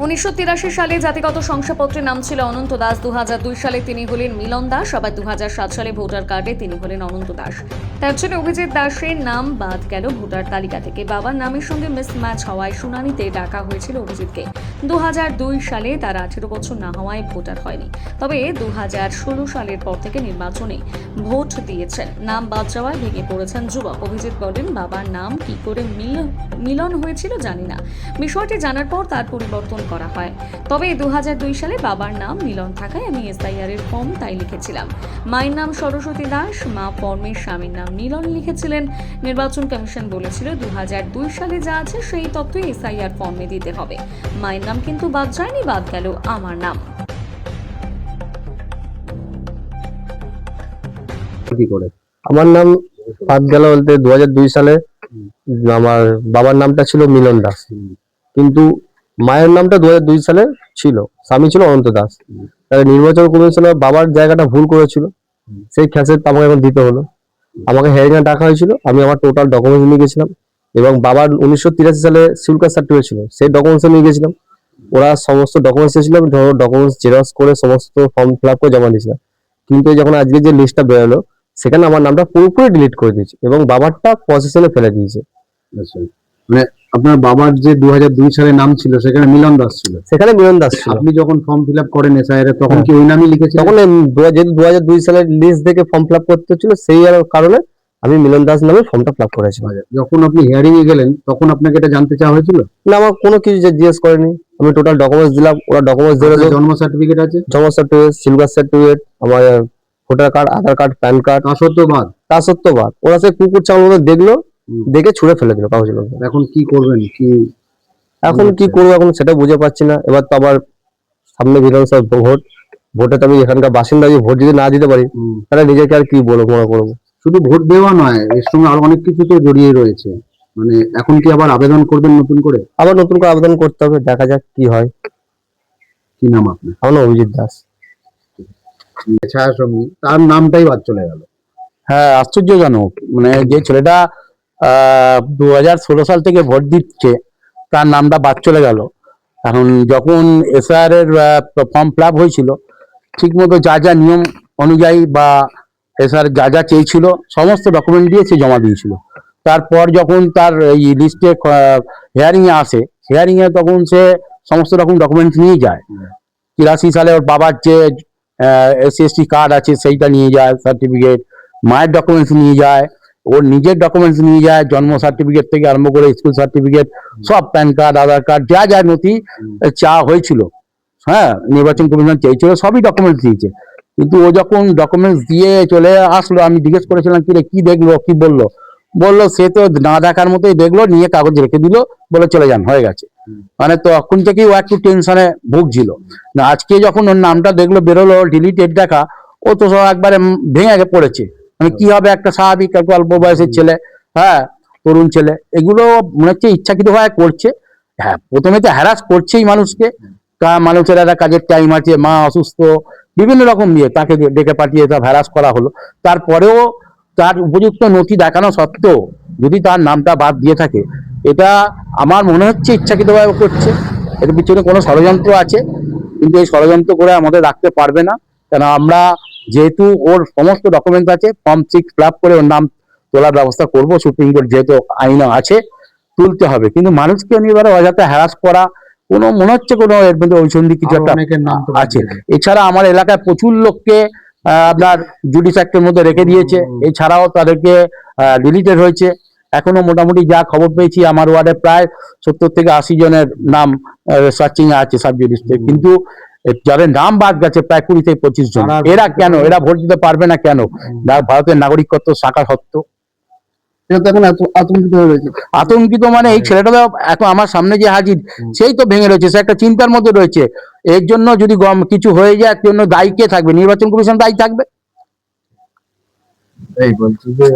1983 সালে জাতিগত শংসাপত্রে নাম ছিল অনন্ত দাস। 2002 সালে তিনি হলেন মিলন দাস। আবার 2007 সালে ভোটার কার্ডে তিনি হলেন অনন্ত দাস। তার জন্য অভিজিৎ দাসের নাম বাদ গেল ভোটার তালিকা থেকে। বাবার নামের সঙ্গে মিসম্যাচ হওয়ায় শুনানিতে ডাকা হয়েছিল অভিজিৎকে। 2002 সালে তার 18 বছর না হওয়ায় ভোটার হয়নি। তবে 2016 সালের পর থেকে নির্বাচনে ভোট দিয়েছেন। নাম বাদ যাওয়ায় ভেঙে পড়েছেন যুবক। অভিজিৎ বলেন, বাবার নাম কি করে মিলন হয়েছিল জানি না। বিষয়টি জানার পর তার পরিবর্তন করা হয়। তবে 2002 সালে বাবার নাম মিলন থাকায় আমি এসআইআর এর ফর্ম তাই লিখেছিলাম। মায়ের নাম সরস্বতী দাস, মা ফর্মে স্বামীর নাম মিলন লিখেছিলেন। নির্বাচন কমিশন বলেছিল 2002 সালে যা আছে সেই তথ্যই এসআইআর ফর্মে দিতে হবে। মায়ের নাম কিন্তু বাদ যায়নি, বাদ গেল আমার নাম। কি করে আমার নাম বাদ গেল বলতে 2002 সালে আমার বাবার নামটা ছিল মিলন দাস, কিন্তু মায়ের নামটা 2002 সালে ছিল, স্বামী ছিল অনন্ত দাস। তাহলে নির্বাচন কমিশনের বাবার জায়গাটা ভুল করেছিল, সেই খ্যাসেট আমাকে এখন দিতে হলো। আমাকে হেয়ারিং এ ডাকা হয়েছিল, আমি আমার টোটাল ডকুমেন্টস নিয়ে গেছিলাম এবং বাবার 1983 সালে সিভিল কাস্ট সার্টিফিকেট ছিল, সেই ডকুমেন্টস নিয়ে গেছিলাম। ওরা সমস্ত ডকুমেন্টস এসেছিল, ডকুমেন্টস জেরক্স করে সমস্ত ফর্ম ফিল আপ করে জমা দিয়েছিলাম। কিন্তু যখন আজকে যে লিস্টটা বেরোলো সেখানে আমার নামটা পুরোপুরি ডিলিট করে দিয়েছে এবং বাবারটা পজিশনে ফেলে দিয়েছে। আচ্ছা, মানে আপনার বাবার যে 2002 সালে নাম ছিল সেখানে মিলন দাস ছিল। সেখানে মিলন দাস ছিল। আপনি যখন ফর্ম ফিল আপ করেন এসআইআর তখন কি ওই নামই লিখেছিলেন? তখন যেহেতু 2002 সালের লিস্ট দেখে ফর্ম ফিল আপ করতে হচ্ছিল, সেই কারণে আমি মিলন দাস নামে ফর্মটা ফিল আপ করেছি। যখন আপনি হিয়ারিং এ গেলেন তখন আপনাকে এটা জানতে চাওয়া হয়েছিল? না, আমার কোনো কিছু জিজ্ঞেস করেনি। আমি টোটাল ডকুমেন্টস দিলাম, ওরা ডকুমেন্টস দিল। জন্ম সার্টিফিকেট আছে, জন্ম সার্টিফিকেট, সিভিল কাস্ট সার্টিফিকেট, আমার ভোটার কার্ড, আধার কার্ড, প্যান কার্ড। তা সত্ত্বেও বাদ ওরা সেই কুকুর চাঙের মতো দেখলো, দেখে ছুঁড়ে ফেলে দিল কাগজের মধ্যে। এখন কি করবেন? এখন কি করবো এখন সেটা বুঝে পাচ্ছি না। এবার তো আবার সামনে বিধানসভা ভোট, ভোটে তো আমি এখানকার বাসিন্দা, ভোট যদি না দিতে পারি তাহলে নিজেকে আর কি বলবো মনে করবো। শুধু ভোট দেওয়া নয়, এর সঙ্গে আরো অনেক কিছু তো জড়িয়ে রয়েছে। মানে এখন কি আবার আবেদন করবেন নতুন করে? আবার নতুন করে আবেদন করতে হবে, দেখা যাক কি হয়। কি নাম আপনার? আমার নাম অভিজিৎ দাস। ছায়াসঙ্গী, তার নামটাই বাদ চলে গেল। হ্যাঁ, আশ্চর্যজনক। মানে যে ছেলেটা 2016 সাল থেকে ভোট দিচ্ছে তার নামটা বাদ চলে গেল। কারণ যখন এসআর এর ফর্ম ফিল আপ হয়েছিল ঠিক মতো যা যা নিয়ম অনুযায়ী বা এসআর যা যা চেয়েছিল সমস্ত ডকুমেন্ট দিয়ে সে জমা দিয়েছিল। তারপর যখন তার এই লিস্টে হিয়ারিং এ আসে, হিয়ারিং এ তখন সে সমস্ত রকম ডকুমেন্টস নিয়ে যায়। 83 সালে ওর বাবার যে SC/ST কার্ড আছে সেইটা নিয়ে যায়, সার্টিফিকেট, মায়ের ডকুমেন্টস নিয়ে যায়, ওর নিজের ডকুমেন্টস নিয়ে যায়, জন্ম সার্টিফিকেট থেকে আরম্ভ করে স্কুল সার্টিফিকেট, সব প্যান কার্ড, আধার কার্ড, যা যা নথি চা হয়েছিল, হ্যাঁ নির্বাচন কমিশন চেয়েছিল সবই ডকুমেন্টস দিয়েছে। কিন্তু ও যখন ডকুমেন্টস দিয়ে চলে আসলো, আমি জিজ্ঞেস করেছিলাম কি রে কি দেখলো, কি বললো? বললো সে তো না দেখার মতোই দেখলো, নিয়ে কাগজ রেখে দিল, বলে চলে যান, হয়ে গেছে। মানে তখন থেকেই ও একটু টেনশনে ভুগছিল। না আজকে যখন ওর নামটা দেখলো বেরোলো ডিলিটেড দেখা, ও তো সব একবারে ভেঙে পড়েছে। মানে কি হবে একটা স্বাভাবিক একটু অল্প বয়সের ছেলে, হ্যাঁ তরুণ ছেলে, এগুলো মনে হচ্ছে ইচ্ছাকৃত ভাবে করছে। হ্যাঁ, প্রথমে তো হ্যারাস করছেই মানুষকে, মানুষের একটা কাজের টাইম আছে, মা অসুস্থ, বিভিন্ন রকম নিয়ে তাকে ডেকে পাঠিয়ে সব হ্যারাস করা হলো। তারপরেও তার উপযুক্ত নথি দেখানো সত্ত্বেও যদি তার নামটা বাদ দিয়ে থাকে, এটা আমার মনে হচ্ছে ইচ্ছাকৃতভাবে করছে। এর পিছনে কোনো ষড়যন্ত্র আছে, কিন্তু এই ষড়যন্ত্র করে আমাদের রাখতে পারবে না। কেন আমরা যেহেতু ওর সমস্ত ডকুমেন্টস আছে, ফর্ম 6 ফিল আপ করে ওর নাম তোলার ব্যবস্থা করব। সুপ্রিম কোর্ট যেহেতু আইন আছে তুলতে হবে, কিন্তু মানুষকে এবারে অযথা হ্যারাস করা কোনো মনে হচ্ছে কোনো এর মধ্যে ঐসন্ধিক কিছু একটা আছে। এছাড়া আমার এলাকায় প্রচুর লোককে আপনার জুডিস অ্যাক্টের মধ্যে রেখে দিয়েছে, এছাড়াও তাদেরকে ডিলিটেড হয়েছে। এখনো মোটামুটি যা খবর পেয়েছি আমার ওয়ার্ডে প্রায় 70 থেকে 80 জনের নাম সার্চিং এ আছে সাব জুডিসে, কিন্তু যাদের নাম বাদ গেছে প্রায় 20 থেকে 25 জন। এরা কেন, এরা ভোট দিতে পারবে না কেন? ভারতের নাগরিকত্ব শাখা সত্ত্বেও আতঙ্কিত মানে এই ছেলেটা তো এখন আমার সামনে যে হাজির, সেই তো ভেঙে রয়েছে, সে একটা চিন্তার মধ্যে রয়েছে। এর জন্য যদি কিছু হয়ে যায় এর জন্য দায়ী কে থাকবে? নির্বাচন কমিশন দায়ী থাকবে। এই বলছি যে